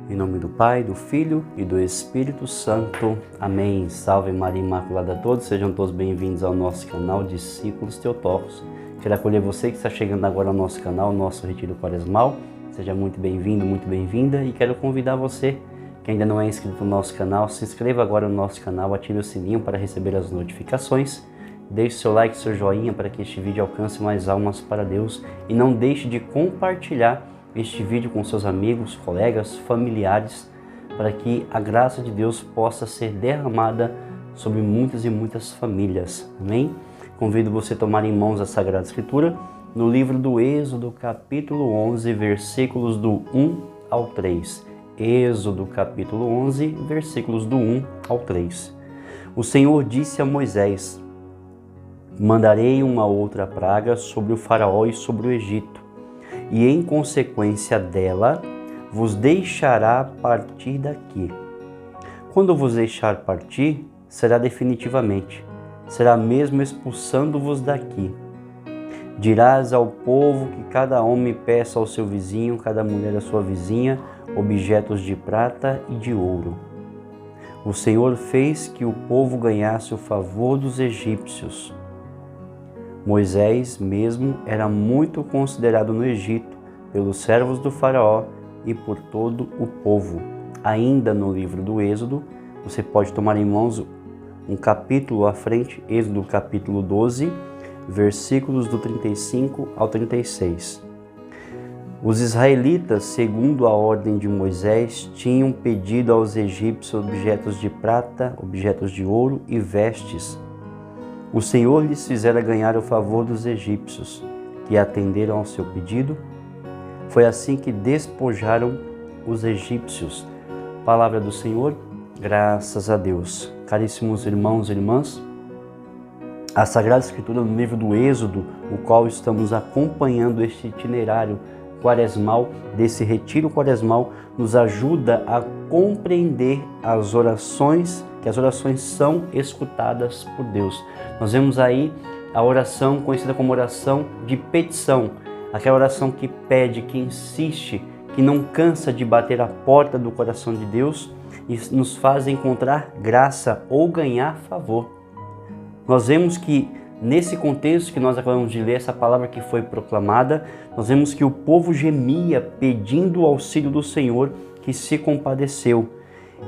Em nome do Pai, do Filho e do Espírito Santo. Amém. Salve Maria Imaculada a todos. Sejam todos bem-vindos ao nosso canal Discípulos Teotocos. Quero acolher você que está chegando agora ao nosso canal, nosso Retiro Quaresmal. Seja muito bem-vindo, muito bem-vinda. E quero convidar você que ainda não é inscrito no nosso canal, se inscreva agora no nosso canal, ative o sininho para receber as notificações. Deixe seu like, seu joinha para que este vídeo alcance mais almas para Deus. E não deixe de compartilhar este vídeo com seus amigos, colegas, familiares, para que a graça de Deus possa ser derramada sobre muitas e muitas famílias. Amém? Convido você a tomar em mãos a Sagrada Escritura no livro do Êxodo, capítulo 11, versículos do 1 ao 3. Êxodo, capítulo 11, versículos do 1 ao 3. O Senhor disse a Moisés: mandarei uma outra praga sobre o faraó e sobre o Egito, e em consequência dela vos deixará partir daqui. Quando vos deixar partir, será definitivamente, será mesmo expulsando-vos daqui. Dirás ao povo que cada homem peça ao seu vizinho, cada mulher à sua vizinha, objetos de prata e de ouro. O Senhor fez que o povo ganhasse o favor dos egípcios. Moisés mesmo era muito considerado no Egito pelos servos do faraó e por todo o povo. Ainda no livro do Êxodo, você pode tomar em mãos um capítulo à frente, Êxodo capítulo 12, versículos do 35 ao 36. Os israelitas, segundo a ordem de Moisés, tinham pedido aos egípcios objetos de prata, objetos de ouro e vestes. O Senhor lhes fizera ganhar o favor dos egípcios, que atenderam ao seu pedido. Foi assim que despojaram os egípcios. Palavra do Senhor, graças a Deus. Caríssimos irmãos e irmãs, a Sagrada Escritura no livro do Êxodo, o qual estamos acompanhando este itinerário quaresmal, desse retiro quaresmal, nos ajuda a compreender as orações, que as orações são escutadas por Deus. Nós vemos aí a oração conhecida como oração de petição, aquela oração que pede, que insiste, que não cansa de bater a porta do coração de Deus e nos faz encontrar graça ou ganhar favor. Nós vemos que nesse contexto que nós acabamos de ler, essa palavra que foi proclamada, nós vemos que o povo gemia pedindo o auxílio do Senhor, que se compadeceu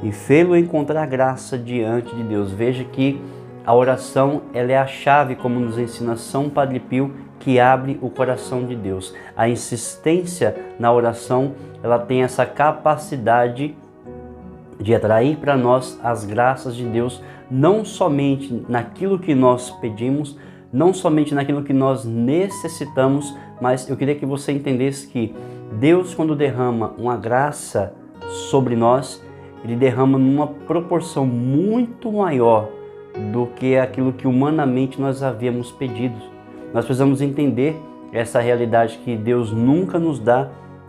e fê-lo encontrar graça diante de Deus. Veja que a oração ela é a chave, como nos ensina São Padre Pio, que abre o coração de Deus. A insistência na oração, ela tem essa capacidade de atrair para nós as graças de Deus, não somente naquilo que nós pedimos, não somente naquilo que nós necessitamos, mas eu queria que você entendesse que Deus, quando derrama uma graça sobre nós, Ele derrama numa proporção muito maior do que aquilo que humanamente nós havíamos pedido. Nós precisamos entender essa realidade, que Deus nunca nos dá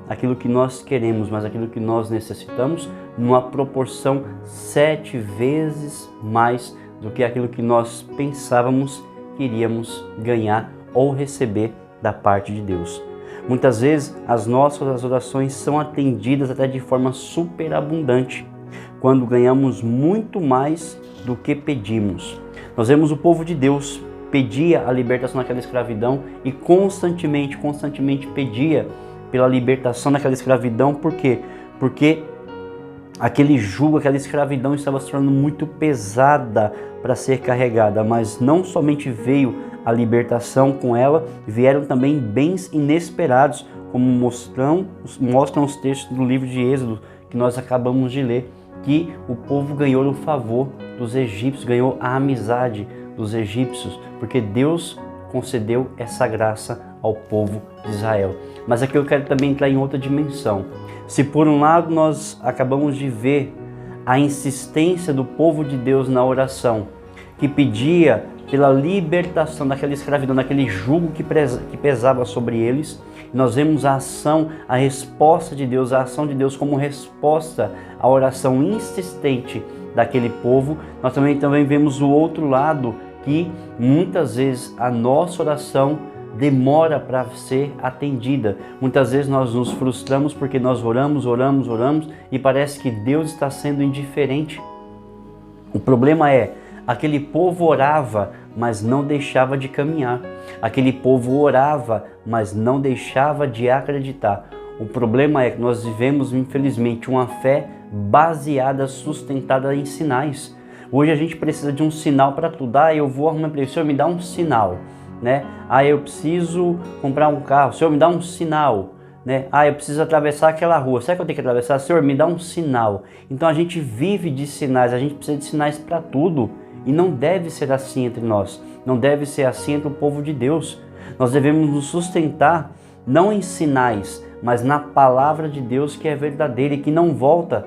aquilo que nós queremos, mas aquilo que nós necessitamos, numa proporção 7 vezes mais do que aquilo que nós pensávamos que iríamos ganhar ou receber da parte de Deus. Muitas vezes as nossas orações são atendidas até de forma superabundante, quando ganhamos muito mais do que pedimos. Nós vemos o povo de Deus pedia a libertação daquela escravidão e constantemente pedia pela libertação daquela escravidão. Por quê? Porque aquele jugo, aquela escravidão estava se tornando muito pesada para ser carregada, mas não somente veio a libertação com ela, vieram também bens inesperados, como mostram os textos do livro de Êxodo que nós acabamos de ler, que o povo ganhou o favor dos egípcios, ganhou a amizade dos egípcios, porque Deus concedeu essa graça ao povo de Israel. Mas aqui eu quero também entrar em outra dimensão. Se por um lado nós acabamos de ver a insistência do povo de Deus na oração, que pedia pela libertação daquela escravidão, daquele jugo que pesava sobre eles, nós vemos a ação, a resposta de Deus, a ação de Deus como resposta à oração insistente daquele povo. Nós também vemos o outro lado, que muitas vezes a nossa oração demora para ser atendida. Muitas vezes nós nos frustramos porque nós oramos e parece que Deus está sendo indiferente. O problema é, aquele povo orava, mas não deixava de caminhar. Aquele povo orava, mas não deixava de acreditar. O problema é que nós vivemos, infelizmente, uma fé baseada, sustentada em sinais. Hoje a gente precisa de um sinal para tudo. Eu vou arrumar emprego, Senhor, me dá um sinal, né? Eu preciso comprar um carro, Senhor, me dá um sinal, né? Eu preciso atravessar aquela rua, será que eu tenho que atravessar? Senhor, me dá um sinal. Então a gente vive de sinais, a gente precisa de sinais para tudo. E não deve ser assim entre nós, não deve ser assim entre o povo de Deus. Nós devemos nos sustentar não em sinais, mas na palavra de Deus que é verdadeira e que não volta,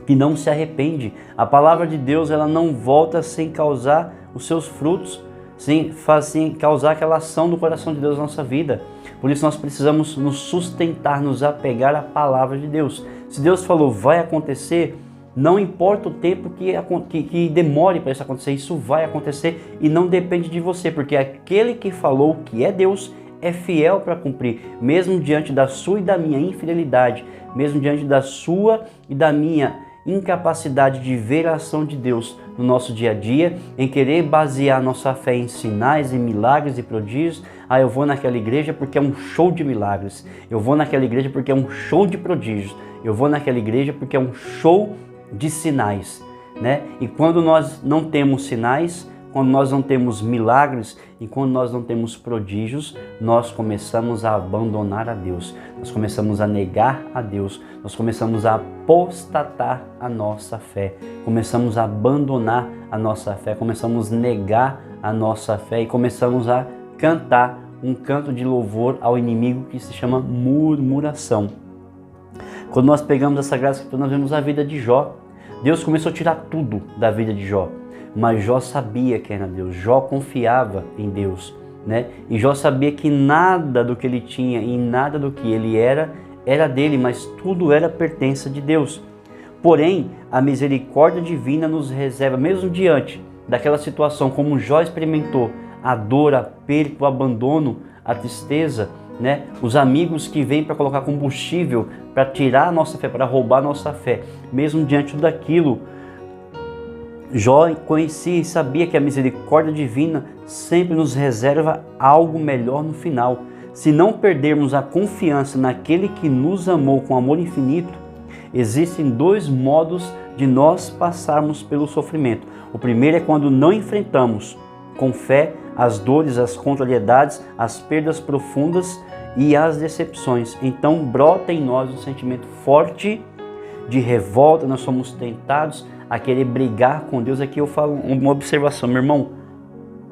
que não se arrepende. A palavra de Deus, ela não volta sem causar os seus frutos, sem causar aquela ação do coração de Deus na nossa vida. Por isso nós precisamos nos sustentar, nos apegar à palavra de Deus. Se Deus falou, vai acontecer, não importa o tempo que demore para isso acontecer, isso vai acontecer e não depende de você, porque aquele que falou, que é Deus, é fiel para cumprir, mesmo diante da sua e da minha infidelidade, mesmo diante da sua e da minha incapacidade de ver a ação de Deus no nosso dia a dia, em querer basear nossa fé em sinais, em milagres e prodígios. Eu vou naquela igreja porque é um show de milagres, eu vou naquela igreja porque é um show de prodígios, eu vou naquela igreja porque é um show de sinais, né? E quando nós não temos sinais, quando nós não temos milagres e quando nós não temos prodígios, nós começamos a abandonar a Deus, nós começamos a negar a Deus, nós começamos a apostatar a nossa fé, começamos a abandonar a nossa fé, começamos a negar a nossa fé e começamos a cantar um canto de louvor ao inimigo que se chama murmuração. Quando nós pegamos a Sagrada Escritura, nós vemos a vida de Jó. Deus começou a tirar tudo da vida de Jó, mas Jó sabia quem era Deus, Jó confiava em Deus, né? E Jó sabia que nada do que ele tinha e nada do que ele era dele, mas tudo era pertença de Deus. Porém, a misericórdia divina nos reserva, mesmo diante daquela situação, como Jó experimentou, a dor, a perda, o abandono, a tristeza, né? Os amigos que vêm para colocar combustível, para tirar a nossa fé, para roubar a nossa fé. Mesmo diante daquilo, Jó conhecia e sabia que a misericórdia divina sempre nos reserva algo melhor no final. Se não perdermos a confiança naquele que nos amou com amor infinito, existem dois modos de nós passarmos pelo sofrimento. O primeiro é quando não enfrentamos com fé as dores, as contrariedades, as perdas profundas e as decepções. Então brota em nós um sentimento forte de revolta, nós somos tentados a querer brigar com Deus. Aqui eu falo uma observação, meu irmão,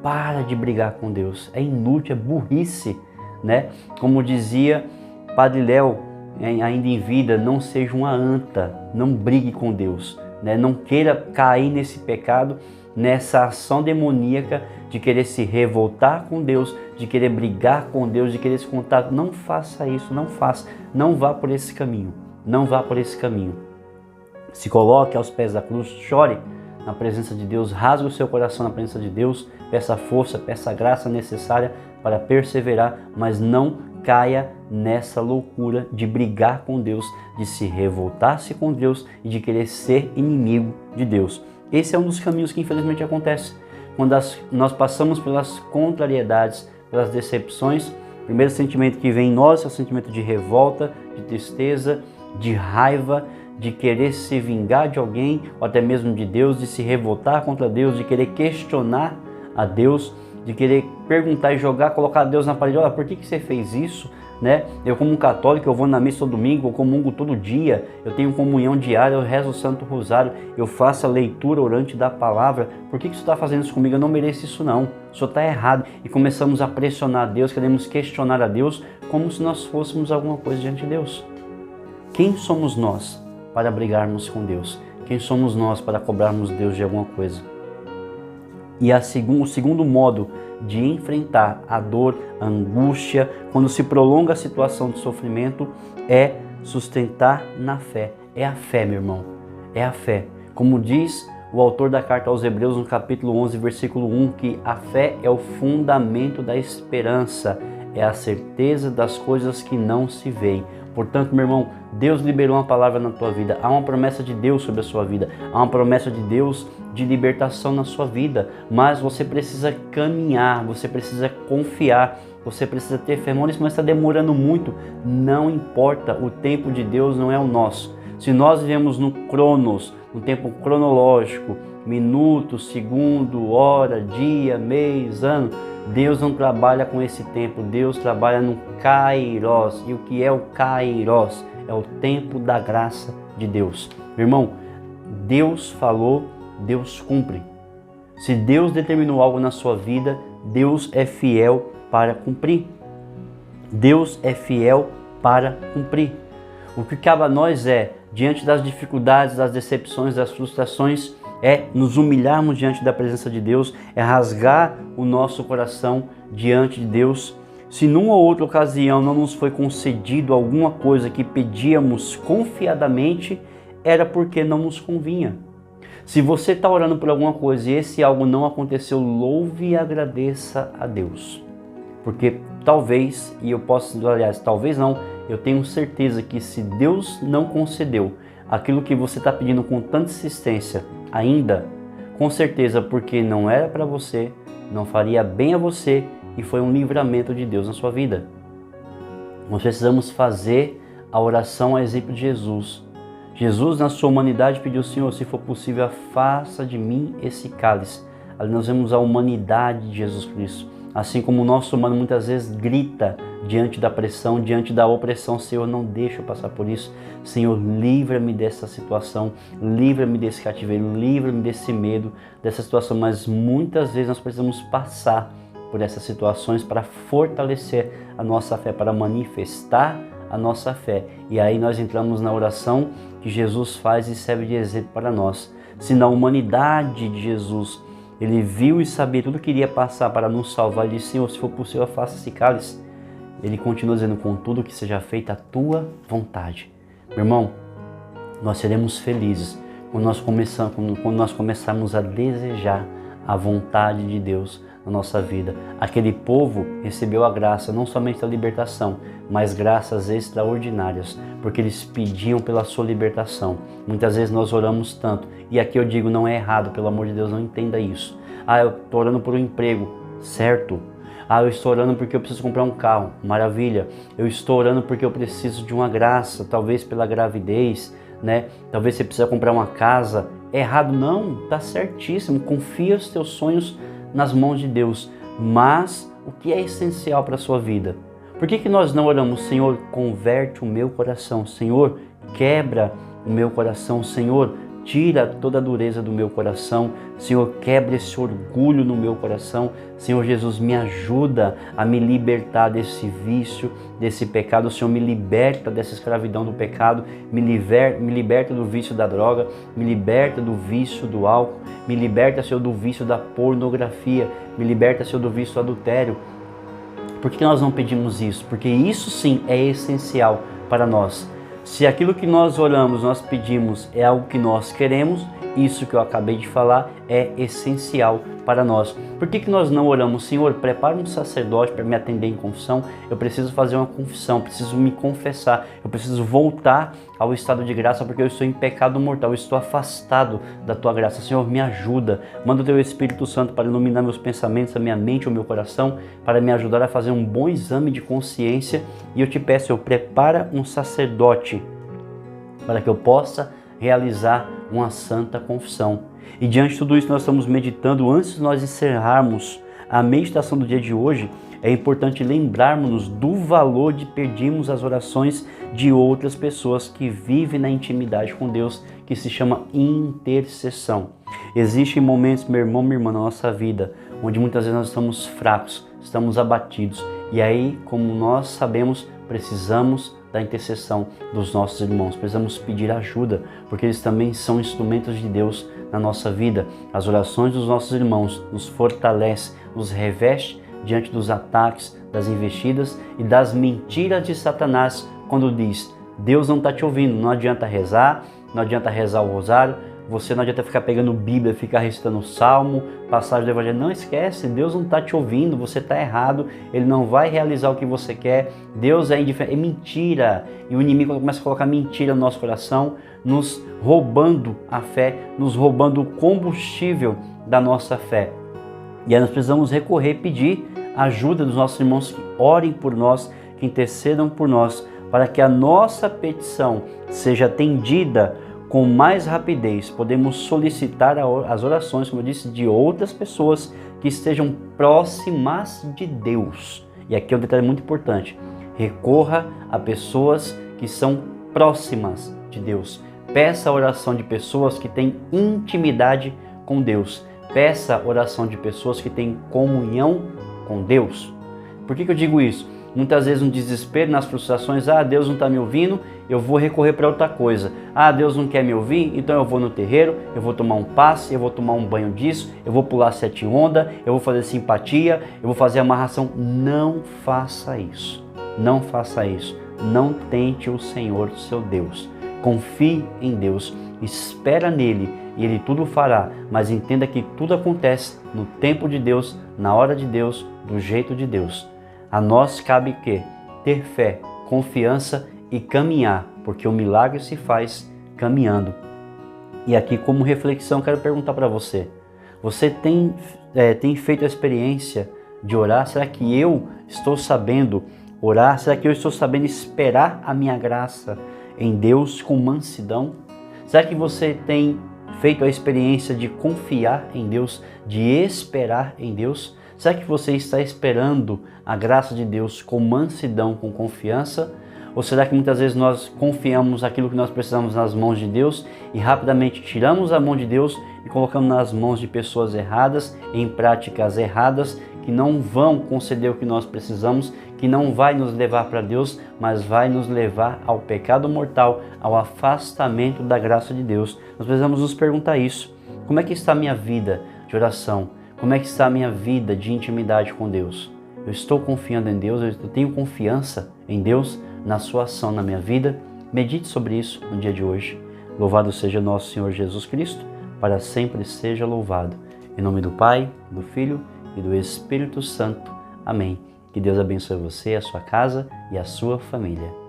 para de brigar com Deus, é inútil, é burrice, né? Como dizia Padre Léo, ainda em vida, não seja uma anta, não brigue com Deus, né? Não queira cair nesse pecado, nessa ação demoníaca de querer se revoltar com Deus, de querer brigar com Deus, de querer se contar. Não faça isso, não faça, não vá por esse caminho, não vá por esse caminho. Se coloque aos pés da cruz, chore na presença de Deus, rasgue o seu coração na presença de Deus, peça força, peça a graça necessária para perseverar, mas não caia nessa loucura de brigar com Deus, de se revoltar-se com Deus e de querer ser inimigo de Deus. Esse é um dos caminhos que infelizmente acontece. Quando nós passamos pelas contrariedades, pelas decepções, o primeiro sentimento que vem em nós é o sentimento de revolta, de tristeza, de raiva, de querer se vingar de alguém, ou até mesmo de Deus, de se revoltar contra Deus, de querer questionar a Deus, de querer perguntar e jogar, colocar Deus na parede. Olha, por que você fez isso? Né? Eu, como um católico, eu vou na missa todo domingo, eu comungo todo dia, eu tenho comunhão diária, eu rezo o Santo Rosário, eu faço a leitura orante da palavra. Por que você está fazendo isso comigo? Eu não mereço isso não, o senhor está errado. E começamos a pressionar Deus, queremos questionar a Deus como se nós fôssemos alguma coisa diante de Deus. Quem somos nós para brigarmos com Deus? Quem somos nós para cobrarmos Deus de alguma coisa? E o segundo modo de enfrentar a dor, a angústia, quando se prolonga a situação de sofrimento, é sustentar na fé. É a fé, meu irmão, é a fé. Como diz o autor da carta aos Hebreus, no capítulo 11, versículo 1, que a fé é o fundamento da esperança, é a certeza das coisas que não se veem. Portanto, meu irmão, Deus liberou uma palavra na tua vida, há uma promessa de Deus sobre a sua vida, há uma promessa de Deus de libertação na sua vida, mas você precisa caminhar, você precisa confiar, você precisa ter fé. Maurício, mas está demorando muito. Não importa, o tempo de Deus não é o nosso. Se nós vivemos no cronos, no tempo cronológico, minuto, segundo, hora, dia, mês, ano, Deus não trabalha com esse tempo, Deus trabalha no Kairos. E o que é o Kairos? É o tempo da graça de Deus. Meu irmão, Deus falou, Deus cumpre. Se Deus determinou algo na sua vida, Deus é fiel para cumprir. Deus é fiel para cumprir. O que cabe a nós é, diante das dificuldades, das decepções, das frustrações, é nos humilharmos diante da presença de Deus, é rasgar o nosso coração diante de Deus. Se numa ou outra ocasião não nos foi concedido alguma coisa que pedíamos confiadamente, era porque não nos convinha. Se você está orando por alguma coisa e esse algo não aconteceu, louve e agradeça a Deus. Porque talvez, e eu posso, aliás, talvez não, eu tenho certeza que se Deus não concedeu aquilo que você está pedindo com tanta insistência ainda, com certeza porque não era para você, não faria bem a você e foi um livramento de Deus na sua vida. Nós precisamos fazer a oração a exemplo de Jesus. Jesus, na sua humanidade, pediu: Senhor, se for possível, afasta de mim esse cálice. Ali nós vemos a humanidade de Jesus Cristo. Assim como o nosso humano muitas vezes grita diante da pressão, diante da opressão: Senhor, não deixa eu passar por isso. Senhor, livra-me dessa situação, livra-me desse cativeiro, livra-me desse medo, dessa situação. Mas muitas vezes nós precisamos passar por essas situações para fortalecer a nossa fé, para manifestar a nossa fé. E aí nós entramos na oração que Jesus faz e serve de exemplo para nós. Se na humanidade de Jesus ele viu e sabia tudo que iria passar para nos salvar, ele disse: Senhor, se for possível, afasta esse cálice. Ele continua dizendo: contudo, que seja feita a tua vontade. Meu irmão, nós seremos felizes quando nós começarmos a desejar a vontade de Deus na nossa vida. Aquele povo recebeu a graça, não somente da libertação, mas graças extraordinárias, porque eles pediam pela sua libertação. Muitas vezes nós oramos tanto, e aqui eu digo, não é errado, pelo amor de Deus, não entenda isso. Eu estou orando por um emprego, certo? Eu estou orando porque eu preciso comprar um carro, maravilha. Eu estou orando porque eu preciso de uma graça, talvez pela gravidez, né? Talvez você precisa comprar uma casa. Errado não, está certíssimo. Confia os teus sonhos nas mãos de Deus. Mas o que é essencial para a sua vida? Por que nós não oramos: Senhor, converte o meu coração, Senhor, quebra o meu coração, Senhor, tira toda a dureza do meu coração, Senhor, quebra esse orgulho no meu coração, Senhor Jesus, me ajuda a me libertar desse vício, desse pecado, Senhor, me liberta dessa escravidão do pecado, me liberta do vício da droga, me liberta do vício do álcool, me liberta, Senhor, do vício da pornografia, me liberta, Senhor, do vício do adultério. Por que nós não pedimos isso? Porque isso sim é essencial para nós. Se aquilo que nós oramos, nós pedimos, é algo que nós queremos, isso que eu acabei de falar é essencial para nós. Por que nós não oramos: Senhor, prepara um sacerdote para me atender em confissão, eu preciso fazer uma confissão, preciso me confessar, eu preciso voltar ao estado de graça porque eu estou em pecado mortal, eu estou afastado da Tua graça. Senhor, me ajuda, manda o Teu Espírito Santo para iluminar meus pensamentos, a minha mente, o meu coração, para me ajudar a fazer um bom exame de consciência. E eu te peço, Senhor, prepara um sacerdote para que eu possa realizar uma santa confissão. E diante de tudo isso nós estamos meditando. Antes de nós encerrarmos a meditação do dia de hoje, é importante lembrarmos-nos do valor de pedirmos as orações de outras pessoas que vivem na intimidade com Deus, que se chama intercessão. Existem momentos, meu irmão, minha irmã, na nossa vida, onde muitas vezes nós estamos fracos, estamos abatidos. E aí, como nós sabemos, precisamos da intercessão dos nossos irmãos, precisamos pedir ajuda, porque eles também são instrumentos de Deus na nossa vida. As orações dos nossos irmãos nos fortalecem, nos reveste diante dos ataques, das investidas e das mentiras de Satanás, quando diz: Deus não está te ouvindo, não adianta rezar o rosário, Você não adianta ficar pegando Bíblia, ficar recitando Salmo, passagem do Evangelho. Não esquece, Deus não está te ouvindo, você está errado, Ele não vai realizar o que você quer. Deus é indiferente, é mentira. E o inimigo começa a colocar mentira no nosso coração, nos roubando a fé, nos roubando o combustível da nossa fé. E aí nós precisamos recorrer, pedir a ajuda dos nossos irmãos que orem por nós, que intercedam por nós, para que a nossa petição seja atendida com mais rapidez. Podemos solicitar as orações, como eu disse, de outras pessoas que estejam próximas de Deus. E aqui é um detalhe muito importante. Recorra a pessoas que são próximas de Deus. Peça a oração de pessoas que têm intimidade com Deus. Peça a oração de pessoas que têm comunhão com Deus. Por que eu digo isso? Muitas vezes no desespero, nas frustrações, Deus não está me ouvindo, eu vou recorrer para outra coisa. Deus não quer me ouvir, então eu vou no terreiro, eu vou tomar um passe, eu vou tomar um banho disso, eu vou pular 7 ondas, eu vou fazer simpatia, eu vou fazer amarração. Não faça isso. Não faça isso. Não tente o Senhor, seu Deus. Confie em Deus, espera nele e Ele tudo fará, mas entenda que tudo acontece no tempo de Deus, na hora de Deus, do jeito de Deus. A nós cabe o quê? Ter fé, confiança e caminhar, porque o milagre se faz caminhando. E aqui, como reflexão, quero perguntar para você. Você tem feito a experiência de orar? Será que eu estou sabendo orar? Será que eu estou sabendo esperar a minha graça em Deus com mansidão? Será que você tem feito a experiência de confiar em Deus, de esperar em Deus? Será que você está esperando a graça de Deus com mansidão, com confiança? Ou será que muitas vezes nós confiamos aquilo que nós precisamos nas mãos de Deus e rapidamente tiramos a mão de Deus e colocamos nas mãos de pessoas erradas, em práticas erradas, que não vão conceder o que nós precisamos, que não vai nos levar para Deus, mas vai nos levar ao pecado mortal, ao afastamento da graça de Deus? Nós precisamos nos perguntar isso. Como é que está a minha vida de oração? Como é que está a minha vida de intimidade com Deus? Eu estou confiando em Deus, eu tenho confiança em Deus na sua ação na minha vida? Medite sobre isso no dia de hoje. Louvado seja nosso Senhor Jesus Cristo, para sempre seja louvado. Em nome do Pai, do Filho e do Espírito Santo. Amém. Que Deus abençoe você, a sua casa e a sua família.